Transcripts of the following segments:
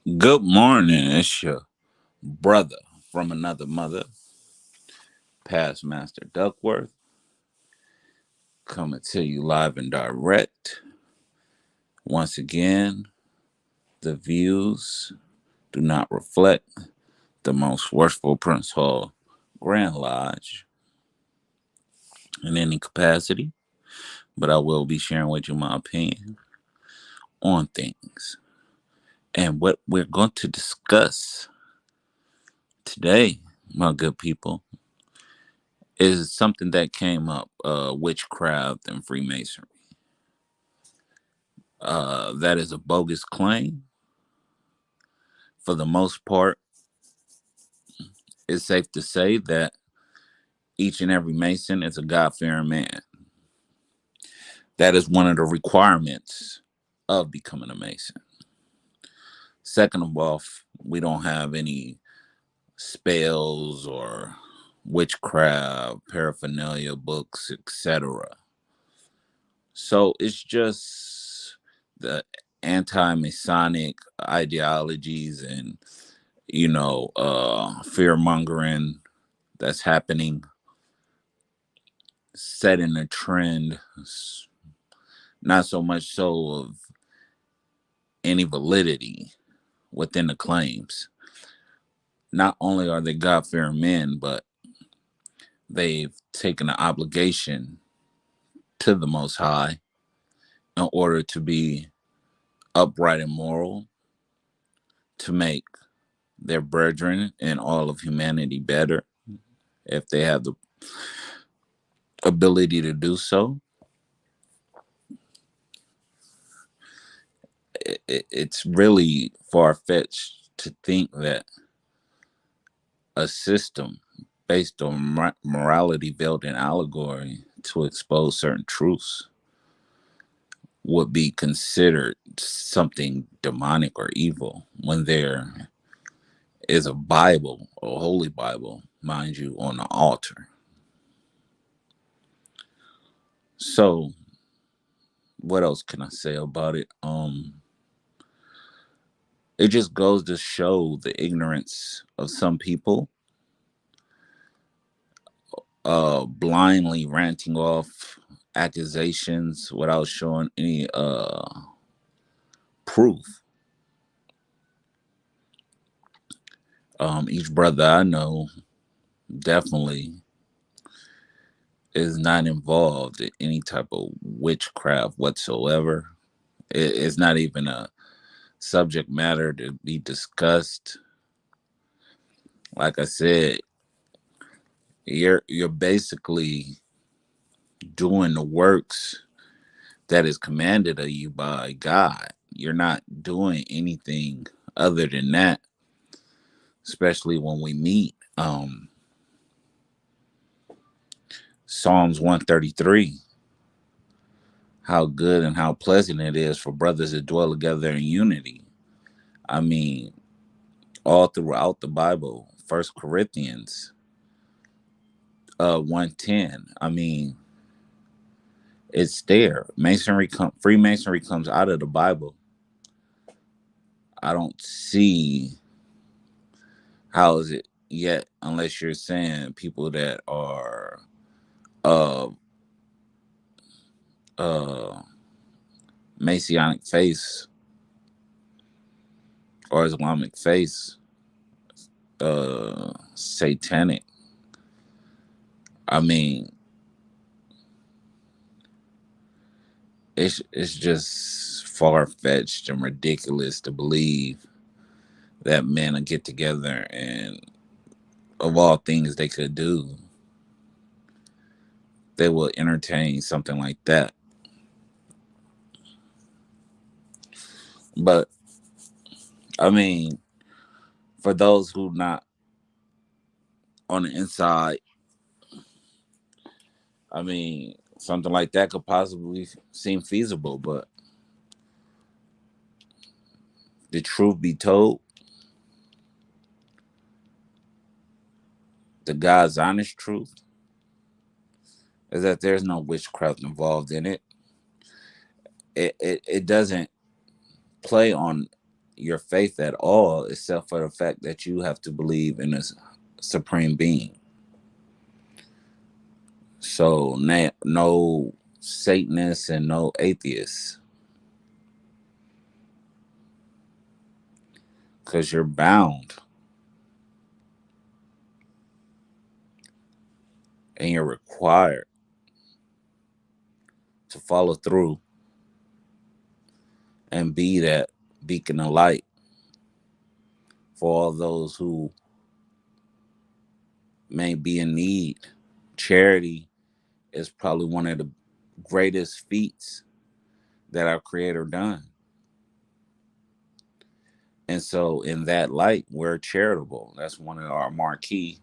Good morning. It's your brother from another mother, past Master Duckworth, coming to you live and direct. Once again, the views do not reflect the most worshipful Prince Hall Grand Lodge in any capacity, but I will be sharing with you my opinion on things. And what we're going to discuss today, my good people, is something that came up witchcraft and Freemasonry. That is a bogus claim. For the most part, it's safe to say that each and every Mason is a God fearing man. That is one of the requirements of becoming a Mason. Second of all, we don't have any spells or witchcraft, paraphernalia, books, etc. So it's just the anti Masonic ideologies and fear mongering that's happening, setting a trend, not so much so of any validity within the claims. Not only are they God fearing men, but they've taken an obligation to the Most High in order to be upright and moral, to make their brethren and all of humanity better if they have the ability to do so. It's really far fetched to think that a system based on morality veiled in allegory to expose certain truths would be considered something demonic or evil when there is a Bible, a holy Bible, mind you, on the altar. So, what else can I say about it? It just goes to show the ignorance of some people, blindly ranting off accusations without showing any proof. Each brother I know definitely is not involved in any type of witchcraft whatsoever. It's not even a subject matter to be discussed. Like I said, you're basically doing the works that is commanded of you by God. You're not doing anything other than that, especially when we meet. Psalms 133, how good and how pleasant it is for brothers to dwell together in unity. I mean, all throughout the Bible, First Corinthians 1:10. I mean, it's there. Freemasonry comes out of the Bible. I don't see how is it yet, unless you're saying people that are uh uh Messianic faith or Islamic faith, satanic. I mean, it's just far fetched and ridiculous to believe that men will get together and of all things they could do, they will entertain something like that. But I mean, for those who not on the inside, I mean, something like that could possibly seem feasible. But the truth be told, the God's honest truth is that there's no witchcraft involved in it. It doesn't play on your faith at all, except for the fact that you have to believe in a supreme being. So no Satanists and no atheists, because you're bound and you're required to follow through and be that beacon of light for all those who may be in need. Charity is probably one of the greatest feats that our Creator done. And so, in that light, we're charitable. That's one of our marquee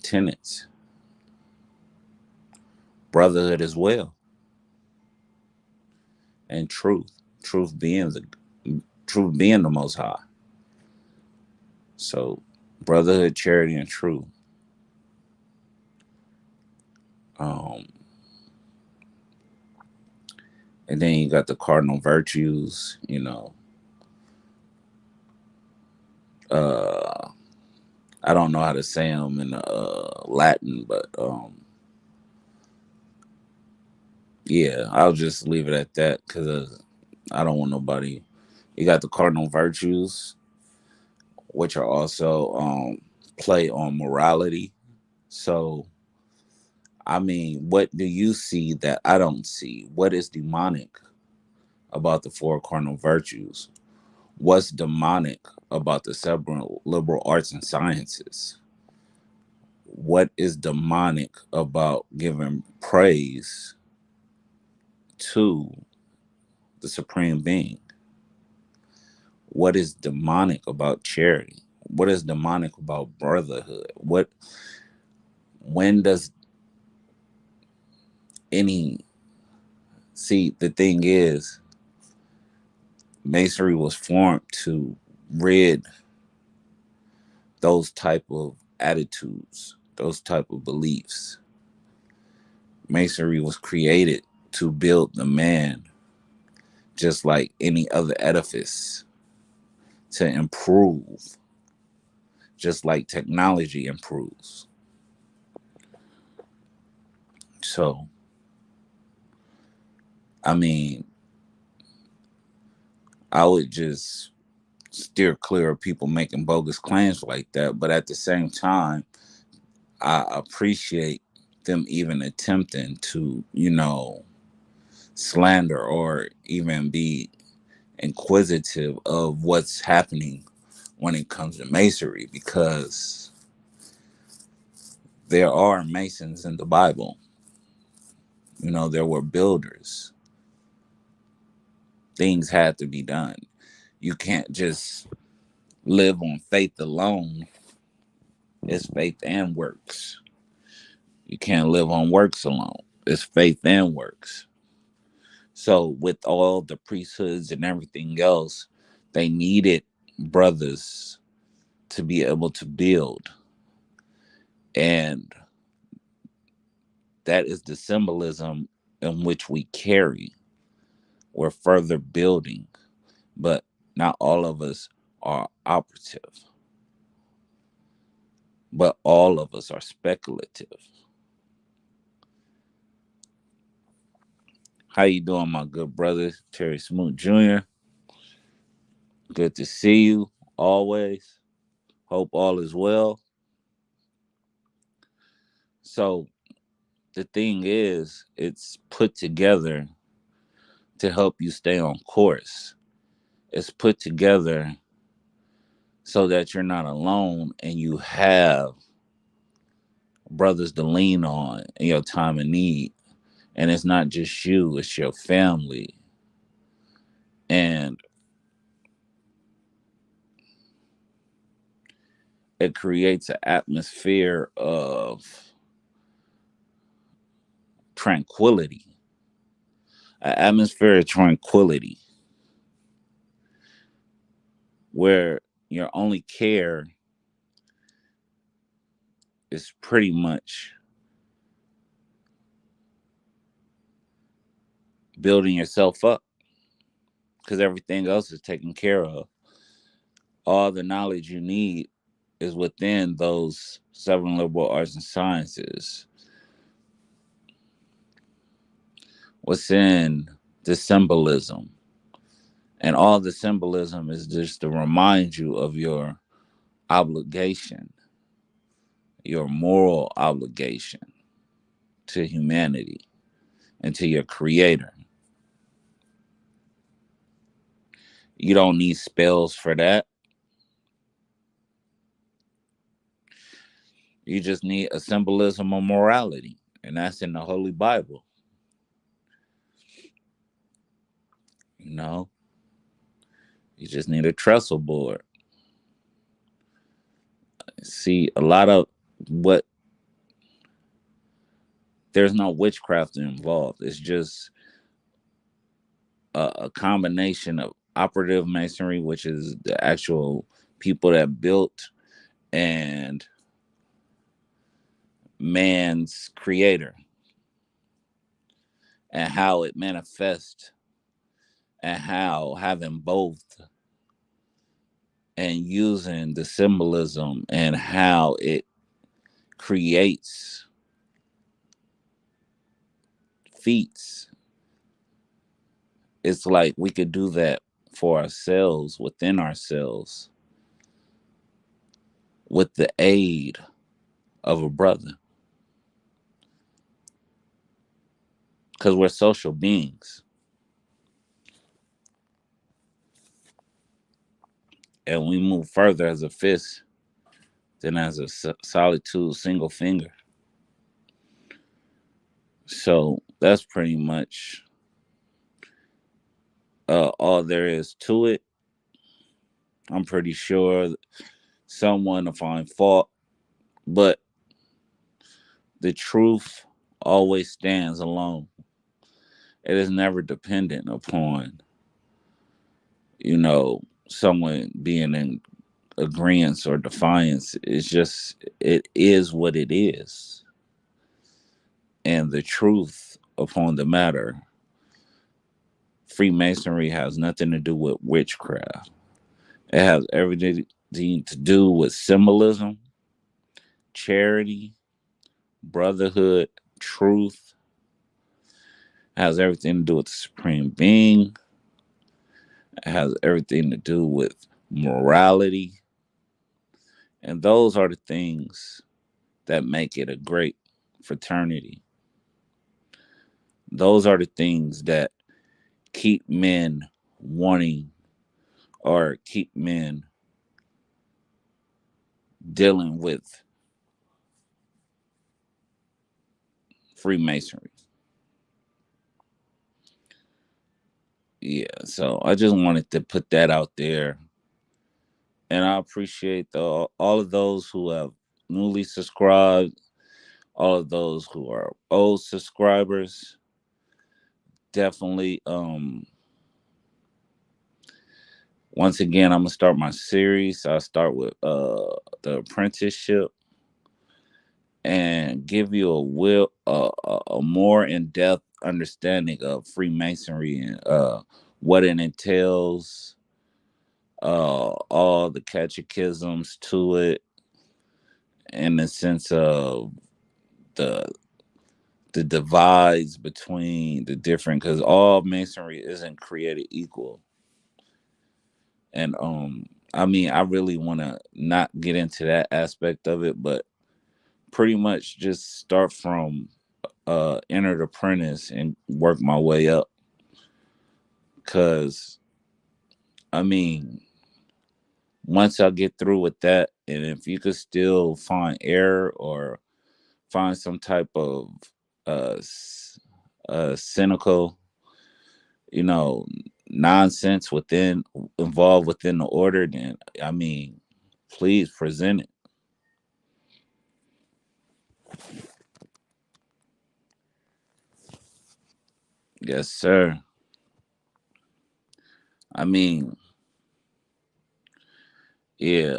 tenets. Brotherhood as well, and truth. Truth being the Most High. So, brotherhood, charity, and truth. Um, and then you got the cardinal virtues. Uh, I don't know how to say them in Latin, but yeah, I'll just leave it at that because I don't want nobody. You got the cardinal virtues, which are also play on morality. So, I mean, what do you see that I don't see? What is demonic about the four cardinal virtues? What's demonic about the several liberal arts and sciences? What is demonic about giving praise to the supreme being? What is demonic about charity? What is demonic about brotherhood? When does any see, the thing is, masonry was formed to rid those type of attitudes, those type of beliefs. Masonry was created to build the man just like any other edifice, to improve just like technology improves. So, I mean, I would just steer clear of people making bogus claims like that. But at the same time, I appreciate them even attempting to, slander or even be inquisitive of what's happening when it comes to masonry, because there are masons in the Bible. There were builders. Things had to be done. You can't just live on faith alone. It's faith and works. You can't live on works alone. It's faith and works. So, with all the priesthoods and everything else, they needed brothers to be able to build. And that is the symbolism in which we carry. We're further building, but not all of us are operative, but all of us are speculative. How you doing, my good brother, Terry Smoot Jr.? Good to see you always. Hope all is well. So the thing is, it's put together to help you stay on course. It's put together so that you're not alone and you have brothers to lean on in your time of need. And it's not just you, it's your family. And it creates an atmosphere of tranquility, an atmosphere of tranquility where your only care is pretty much building yourself up. because everything else is taken care of. All the knowledge you need is within those 7 liberal arts and sciences. What's in the symbolism? And all the symbolism is just to remind you of your obligation, your moral obligation to humanity and to your creator. You don't need spells for that. You just need a symbolism of morality, and that's in the Holy Bible. You know, you just need a trestle board. See, a lot of what there's no witchcraft involved. It's just a combination of operative masonry, which is the actual people that built, and man's creator and how it manifests, and how having both and using the symbolism and how it creates feats. It's like we could do that for ourselves, within ourselves, with the aid of a brother, because we're social beings, and we move further as a fist than as a solitude single finger. So that's pretty much all there is to it. I'm pretty sure someone will find fault, but the truth always stands alone. It is never dependent upon, someone being in agreement or defiance. It's just, it is what it is. And the truth upon the matter, Freemasonry has nothing to do with witchcraft. It has everything to do with symbolism, charity, brotherhood, truth. It has everything to do with the supreme being. It has everything to do with morality. And those are the things that make it a great fraternity. Those are the things that keep men wanting, or keep men dealing with Freemasonry. Yeah, so I just wanted to put that out there. And I appreciate all of those who have newly subscribed, all of those who are old subscribers. Definitely, once again, I'm gonna start my series. I'll start with the apprenticeship, and give you a more in-depth understanding of Freemasonry, and what it entails, all the catechisms to it, in the sense of the the divides between the different, because all masonry isn't created equal. And I mean, I really want to not get into that aspect of it, but pretty much just start from entered apprentice and work my way up. Because I mean, once I get through with that, and if you could still find error or find some type of cynical, you know, nonsense involved within the order, then I mean, please present it. Yes, sir. I mean, yeah.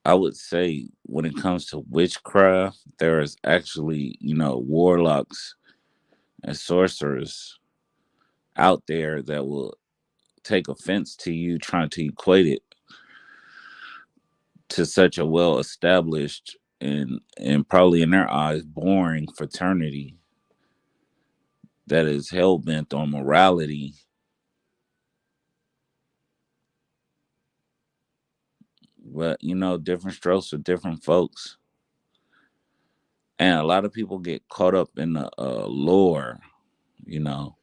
I would say when it comes to witchcraft, there is actually, warlocks and sorcerers out there that will take offense to you trying to equate it to such a well established and probably in their eyes boring fraternity that is hell bent on morality. But different strokes for different folks. And a lot of people get caught up in the lore, you know.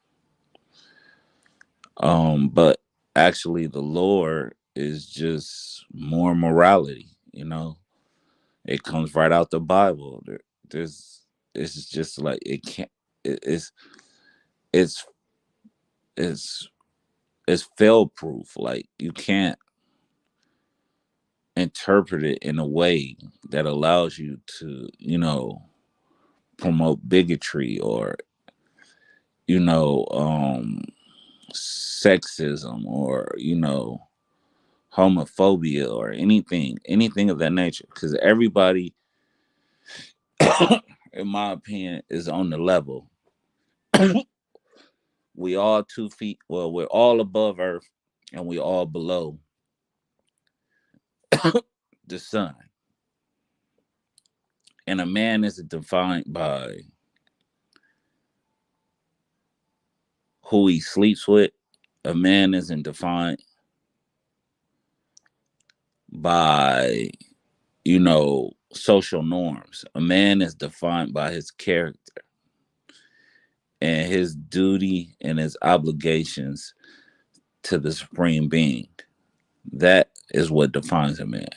But actually the lore is just more morality, you know. It comes right out the Bible. There's it's just like it can't it, it's it's it's fail proof. Like you can't interpret it in a way that allows you to, promote bigotry or, you know, um sexism or, homophobia or anything of that nature. Because everybody, in my opinion, is on the level. We all 2 feet, well, we're all above earth and we all below the sun. And a man isn't defined by who he sleeps with. A man isn't defined by, social norms. A man is defined by his character and his duty and his obligations to the supreme being. That is what defines a man.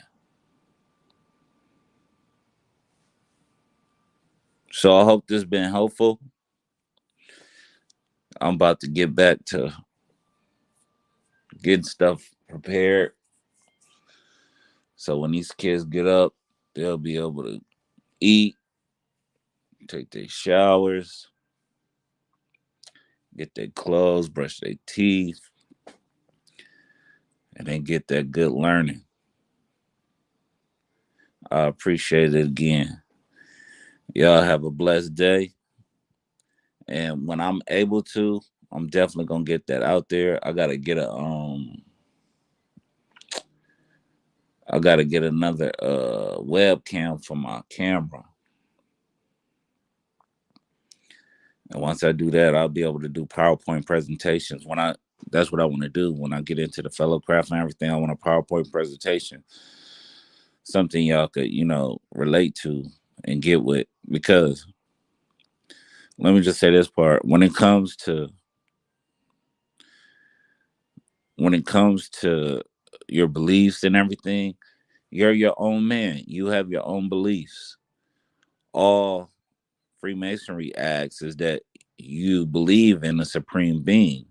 So I hope this has been helpful. I'm about to get back to getting stuff prepared. So when these kids get up, they'll be able to eat, take their showers, get their clothes, brush their teeth, and then get that good learning. I appreciate it again. Y'all have a blessed day. And when I'm able to, I'm definitely gonna get that out there. I gotta get another webcam for my camera. And once I do that, I'll be able to do PowerPoint presentations. That's what I want to do when I get into the fellow craft and everything. I want a PowerPoint presentation, something y'all could, relate to and get with. Because let me just say this part: when it comes to your beliefs and everything, you're your own man. You have your own beliefs. All Freemasonry asks is that you believe in a supreme being.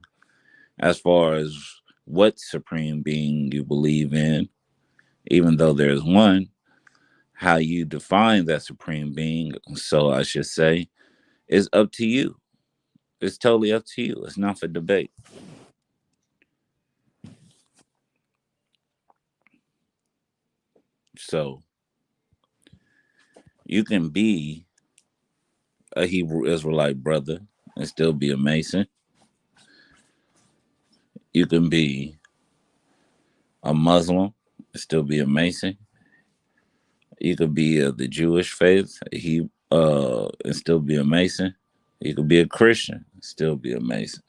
As far as what supreme being you believe in, even though there's one, how you define that supreme being, so I should say, is up to you. It's totally up to you. It's not for debate. So you can be a Hebrew Israelite brother and still be a Mason. You can be a Muslim and still be a Mason. You could be of the Jewish faith, and still be a Mason. You could be a Christian, and still be a Mason.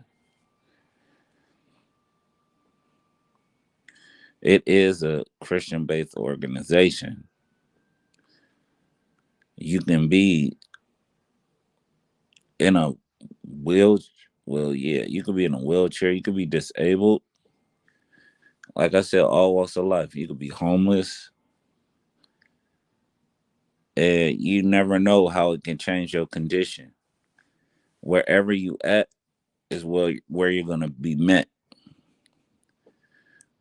It is a Christian-based organization. You can be in a wheel. Well, yeah, you could be in a wheelchair. You could be disabled. Like I said, all walks of life. You could be homeless, and you never know how it can change your condition. Wherever you at is where you're gonna be met.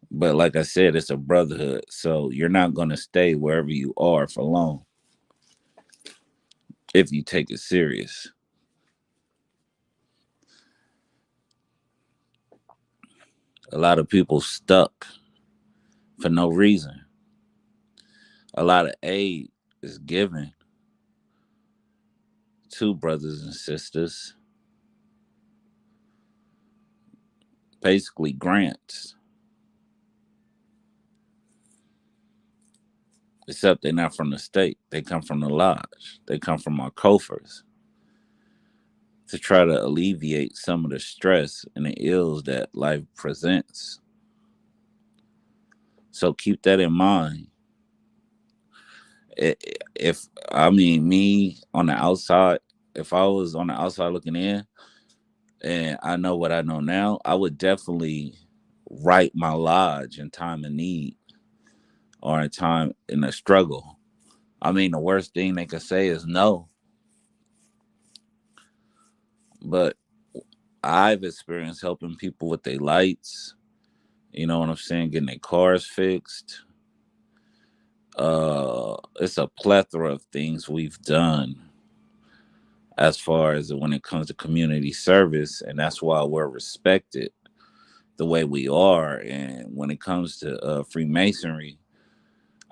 But like I said, it's a brotherhood, so you're not gonna stay wherever you are for long if you take it serious. A lot of people stuck for no reason. A lot of aid is given to brothers and sisters, basically grants, except they're not from the state. They come from the lodge. They come from our coffers to try to alleviate some of the stress and the ills that life presents. So keep that in mind. If I mean me on the outside, if I was on the outside looking in and I know what I know now, I would definitely write my lodge in time of need or in time in a struggle. I mean, the worst thing they could say is no, but I've experienced helping people with their lights. You know what I'm saying? Getting their cars fixed. It's a plethora of things we've done as far as when it comes to community service, and that's why we're respected the way we are. And when it comes to Freemasonry,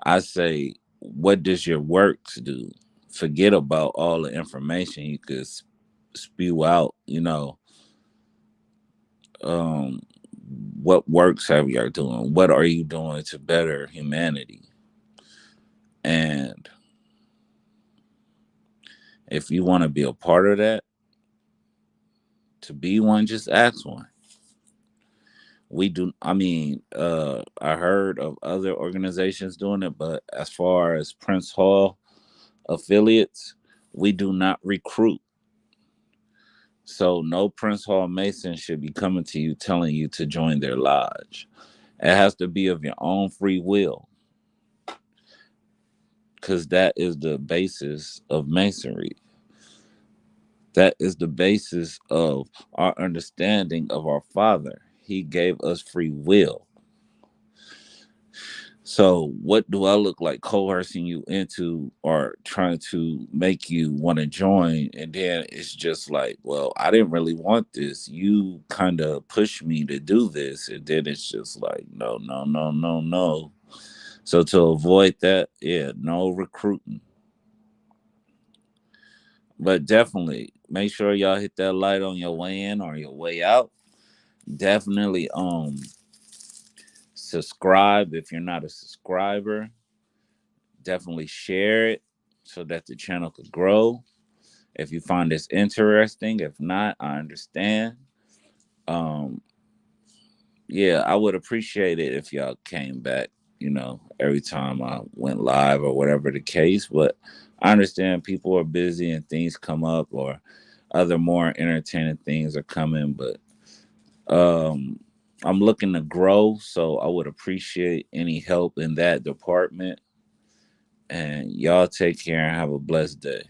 I say, what does your works do? Forget about all the information you could spew out. Um, what works have you are doing? What are you doing to better humanity? And if you want to be a part of that, to be one, just ask one. We do. I mean, I heard of other organizations doing it, but as far as Prince Hall affiliates, we do not recruit. So no Prince Hall Mason should be coming to you telling you to join their lodge. It has to be of your own free will, because that is the basis of Masonry. That is the basis of our understanding of our Father. He gave us free will. So, what do I look like coercing you into or trying to make you want to join? And then it's just like, well, I didn't really want this. You kind of pushed me to do this. And then it's just like, no, no, no, no, no. So, to avoid that, yeah, no recruiting. But definitely make sure y'all hit that light on your way in or your way out. Definitely subscribe if you're not a subscriber. Definitely share it so that the channel could grow. If you find this interesting, if not, I understand. Um, yeah, I would appreciate it if y'all came back, every time I went live or whatever the case. But I understand people are busy and things come up or other more entertaining things are coming. But um, I'm looking to grow, so I would appreciate any help in that department. And y'all take care and have a blessed day.